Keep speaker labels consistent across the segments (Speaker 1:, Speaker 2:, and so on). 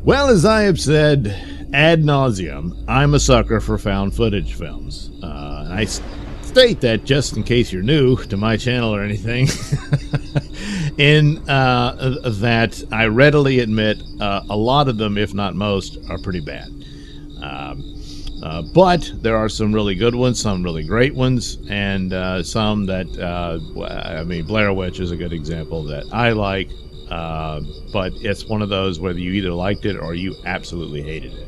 Speaker 1: Well, as I have said ad nauseum, I'm a sucker for found footage films. And I state that just in case you're new to my channel or anything, in that I readily admit a lot of them, if not most, are pretty bad. But there are some really good ones, some really great ones, and some that, I mean, Blair Witch is a good example that I like, but it's one of those whether you either liked it or you absolutely hated it.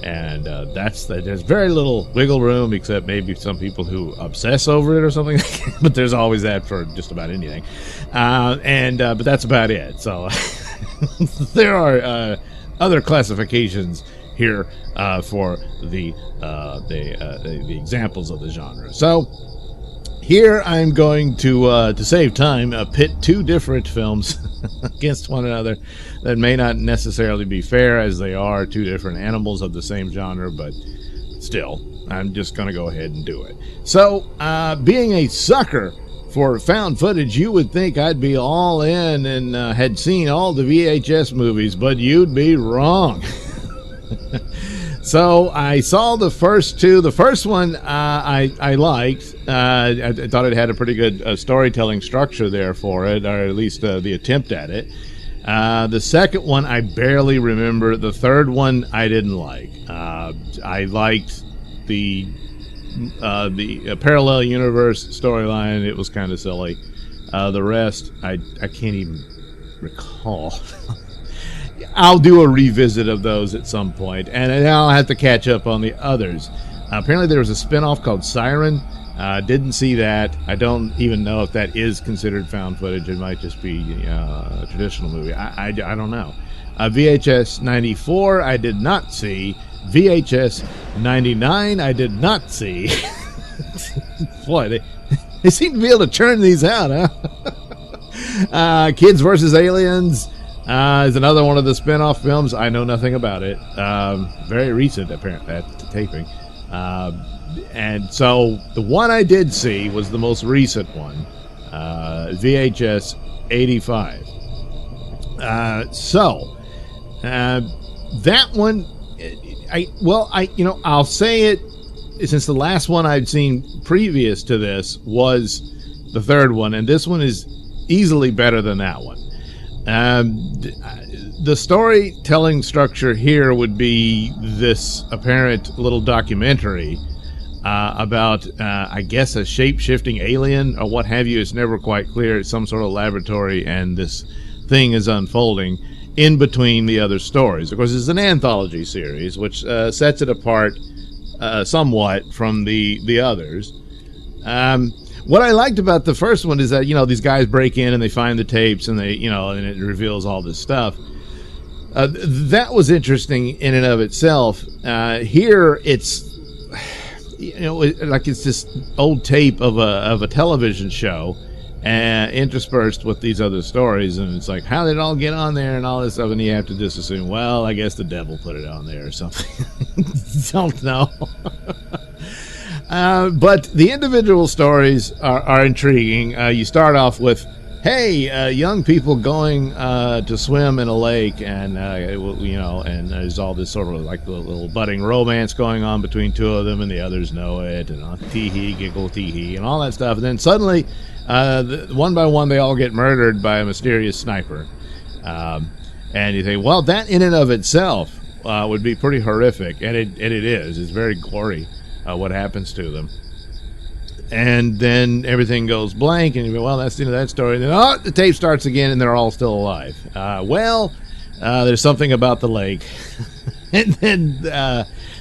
Speaker 1: And there's very little wiggle room, except maybe some people who obsess over it or something. But there's always that for just about anything. But that's about it. So there are other classifications here for the examples of the genre. So here I'm going to save time, pit two different films against one another that may not necessarily be fair, as they are two different animals of the same genre, but still, I'm just going to go ahead and do it. So, being a sucker for found footage, you would think I'd be all in and had seen all the VHS movies, but you'd be wrong. So I saw the first two. The first one I liked. I thought it had a pretty good storytelling structure there for it, or at least the attempt at it. The second one I barely remember. The third one I didn't like. I liked the parallel universe storyline. It was kind of silly. The rest I can't even recall. I'll do a revisit of those at some point, and I'll have to catch up on the others. Apparently there was a spinoff called Siren. Didn't see that. I don't even know if that is considered found footage. It might just be a traditional movie. I don't know. VHS 94 I did not see. VHS 99 I did not see. Boy, they seem to be able to churn these out, huh? Kids versus Aliens is another one of the spin-off films. I know nothing about it. Very recent, apparently, at the taping. And so the one I did see was the most recent one, VHS 85. That one, I'll say it, since the last one I'd seen previous to this was the third one, and this one is easily better than that one. The storytelling structure here would be this apparent little documentary about, I guess, a shape-shifting alien or what have you. It's never quite clear. It's some sort of laboratory, and this thing is unfolding in between the other stories. Of course, it's an anthology series, which sets it apart somewhat from the others. What I liked about the first one is that, these guys break in and they find the tapes, and and it reveals all this stuff. That was interesting in and of itself. Here it's, like it's this old tape of a television show, interspersed with these other stories, and it's like, how did it all get on there and all this stuff, and you have to just assume, well, I guess the devil put it on there or something. Don't know. But the individual stories are intriguing. You start off with, hey, young people going to swim in a lake, and and there's all this sort of like little budding romance going on between two of them, and the others know it, and tee-hee, giggle, tee-hee, and all that stuff. And then suddenly, one by one, they all get murdered by a mysterious sniper. And you think, well, that in and of itself would be pretty horrific, and it is. It's very gory. What happens to them, and then everything goes blank, and you go, well, that's the end of that story. And then the tape starts again, and they're all still alive. There's something about the lake. And then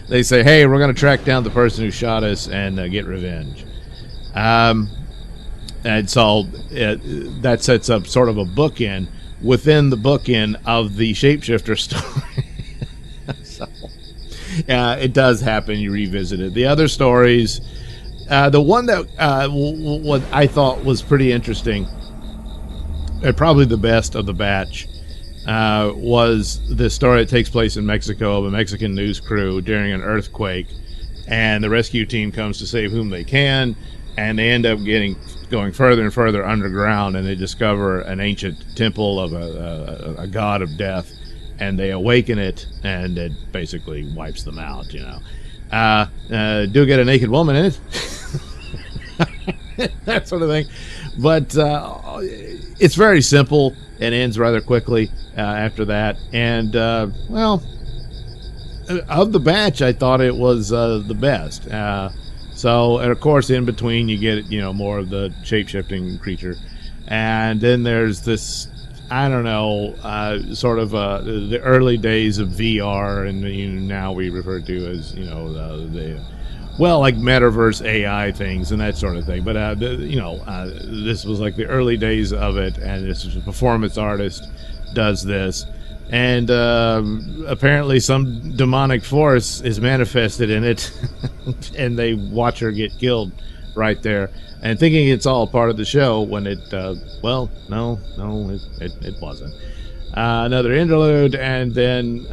Speaker 1: they say, hey, we're going to track down the person who shot us and get revenge. And so that sets up sort of a bookend within the bookend of the shapeshifter story. So it does happen. You revisit it. The other stories, the one that what I thought was pretty interesting, and probably the best of the batch, was the story that takes place in Mexico of a Mexican news crew during an earthquake, and the rescue team comes to save whom they can, and they end up going further and further underground, and they discover an ancient temple of a god of death. and they awaken it, and it basically wipes them out. Do get a naked woman in it. That sort of thing. But it's very simple and ends rather quickly after that. And, of the batch, I thought it was the best. And of course, in between, you get, more of the shape-shifting creature. And then there's this, I don't know, sort of the early days of VR, and now we refer to as, like metaverse AI things and that sort of thing. But, this was like the early days of it, and this is a performance artist does this. And apparently some demonic force is manifested in it, and they watch her get killed right there, and thinking it's all part of the show when it, no, it wasn't. Another interlude, and then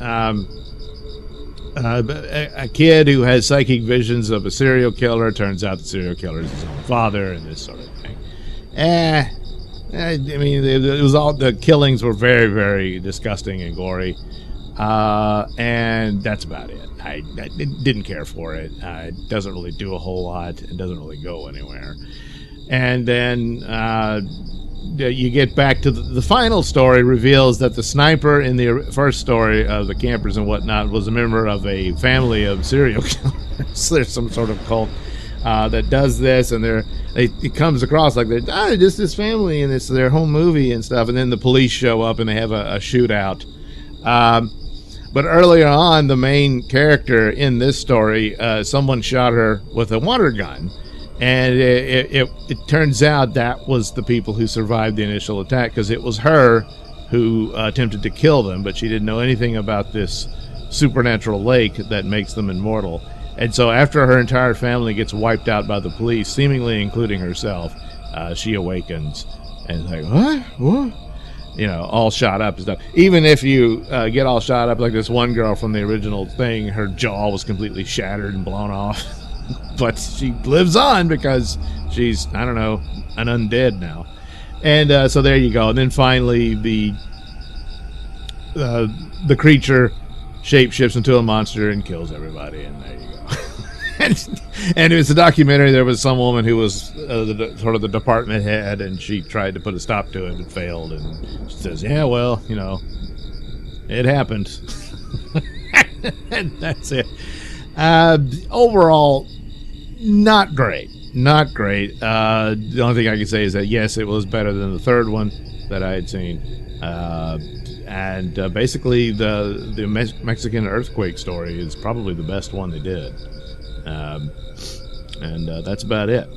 Speaker 1: a kid who has psychic visions of a serial killer. Turns out the serial killer is his own father, and this sort of thing. I mean, it was all, the killings were very, very disgusting and gory, and that's about it. I didn't care for it. It doesn't really do a whole lot. It doesn't really go anywhere. And then you get back to the final story, reveals that the sniper in the first story of the campers and whatnot was a member of a family of serial killers. There's some sort of cult that does this, and it comes across like they're just this family and it's their home movie and stuff, and then the police show up and they have a shootout. But earlier on, the main character in this story, someone shot her with a water gun, and it turns out that was the people who survived the initial attack, because it was her who attempted to kill them, but she didn't know anything about this supernatural lake that makes them immortal. And so after her entire family gets wiped out by the police, seemingly including herself, she awakens and is like, what? All shot up and stuff. Even if you get all shot up, like this one girl from the original thing, her jaw was completely shattered and blown off. But she lives on because she's, I don't know, an undead now. And so there you go. And then finally the creature shapeshifts into a monster and kills everybody, and there you go. And it was a documentary. There was some woman who was sort of the department head, and she tried to put a stop to it and failed. And she says, "Yeah, well, it happened." And that's it. Overall, not great. Not great. The only thing I can say is that yes, it was better than the third one that I had seen. And basically, the Mexican earthquake story is probably the best one they did. And that's about it.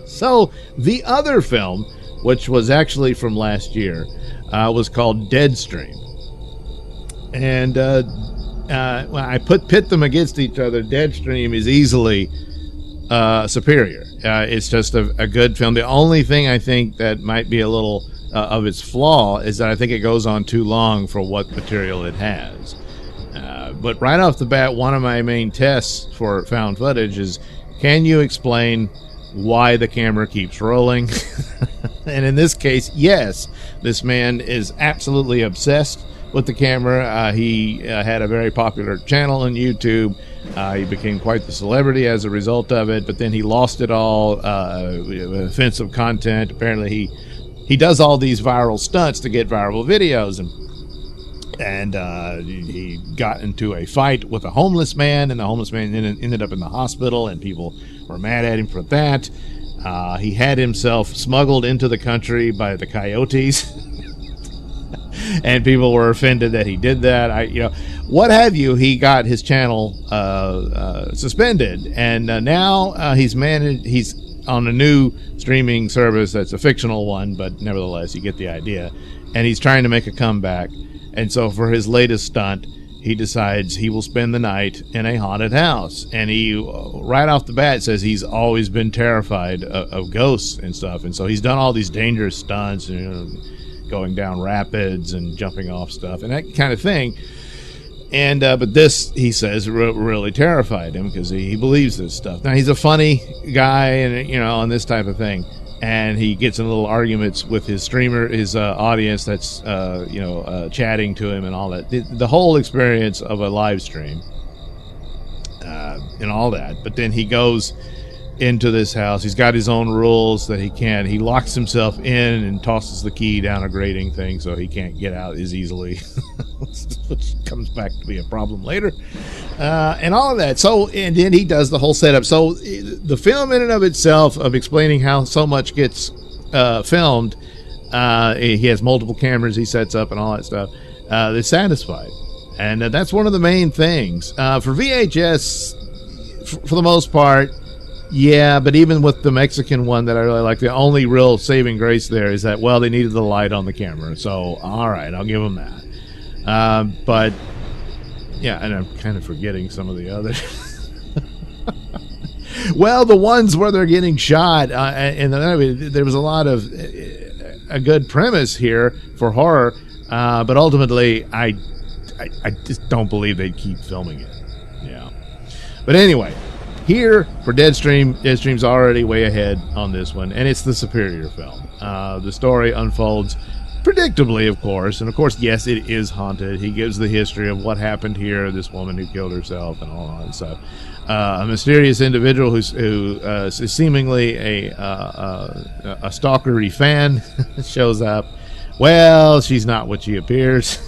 Speaker 1: So the other film, which was actually from last year, was called Deadstream. And when I pit them against each other, Deadstream is easily superior. It's just a good film. The only thing I think that might be a little of its flaw is that I think it goes on too long for what material it has. But right off the bat, one of my main tests for found footage is, can you explain why the camera keeps rolling? And in this case, yes, this man is absolutely obsessed with the camera. He had a very popular channel on YouTube. He became quite the celebrity as a result of it, but then he lost it all. Offensive content. Apparently he does all these viral stunts to get viral videos, and he got into a fight with a homeless man, and the homeless man ended up in the hospital, and people were mad at him for that. He had himself smuggled into the country by the coyotes. And people were offended that he did that. What have you. He got his channel suspended, and now he's on a new streaming service that's a fictional one, but nevertheless, you get the idea. And he's trying to make a comeback. And so for his latest stunt, he decides he will spend the night in a haunted house. And he, right off the bat, says he's always been terrified of ghosts and stuff. And so he's done all these dangerous stunts, going down rapids and jumping off stuff and that kind of thing. And but this, he says, really terrified him because he believes this stuff. Now, he's a funny guy and, and this type of thing. and he gets in little arguments with his streamer, his audience that's chatting to him and all that. The whole experience of a live stream and all that. But then he goes into this house. He's got his own rules that he locks himself in and tosses the key down a grating thing so he can't get out as easily, which comes back to be a problem later, and all of that. So, and then he does the whole setup. So the film in and of itself, of explaining how so much gets filmed, he has multiple cameras he sets up and all that stuff, they're satisfied. And that's one of the main things for VHS, for the most part. Yeah, but even with the Mexican one that I really like, the only real saving grace there is that, well, they needed the light on the camera. So, all right, I'll give them that. But, yeah, and I'm kind of forgetting some of the others. Well, the ones where they're getting shot, and there was a lot of a good premise here for horror, but ultimately, I just don't believe they'd keep filming it. Yeah. But anyway, here for Deadstream's already way ahead on this one, and it's the superior film. The story unfolds predictably, of course, and of course, yes, it is haunted. He gives the history of what happened here, this woman who killed herself and all that stuff. A mysterious individual who is seemingly a stalkery fan shows up. Well, she's not what she appears.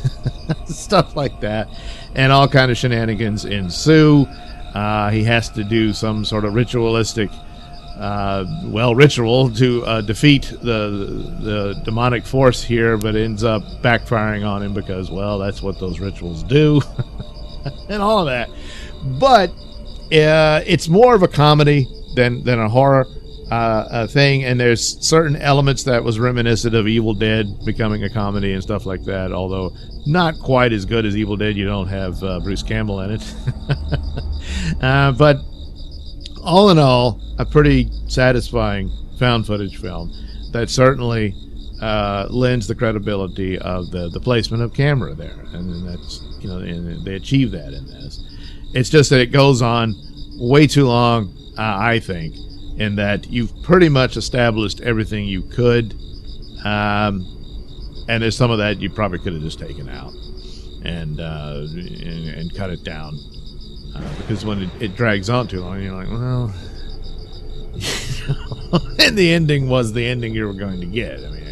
Speaker 1: Stuff like that, and all kind of shenanigans ensue. He has to do some sort of ritualistic ritual to defeat the demonic force here, but ends up backfiring on him because, well, that's what those rituals do. And all of that. But it's more of a comedy than a horror thing, and there's certain elements that was reminiscent of Evil Dead becoming a comedy and stuff like that, although not quite as good as Evil Dead. You don't have Bruce Campbell in it. But all in all, a pretty satisfying found footage film that certainly lends the credibility of the placement of camera there, and that's, and they achieve that in this. It's just that it goes on way too long, I think, in that you've pretty much established everything you could, and there's some of that you probably could have just taken out and cut it down, because when it drags on too long, you're like, well, and the ending was the ending you were going to get. I mean,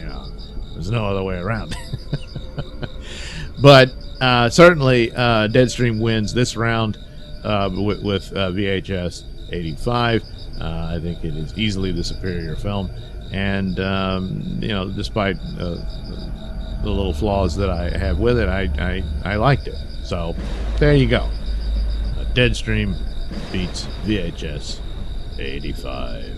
Speaker 1: there's no other way around it. But certainly Deadstream wins this round with VHS 85. I think it is easily the superior film, and despite the little flaws that I have with it, I liked it. So there you go. Deadstream beats VHS 85.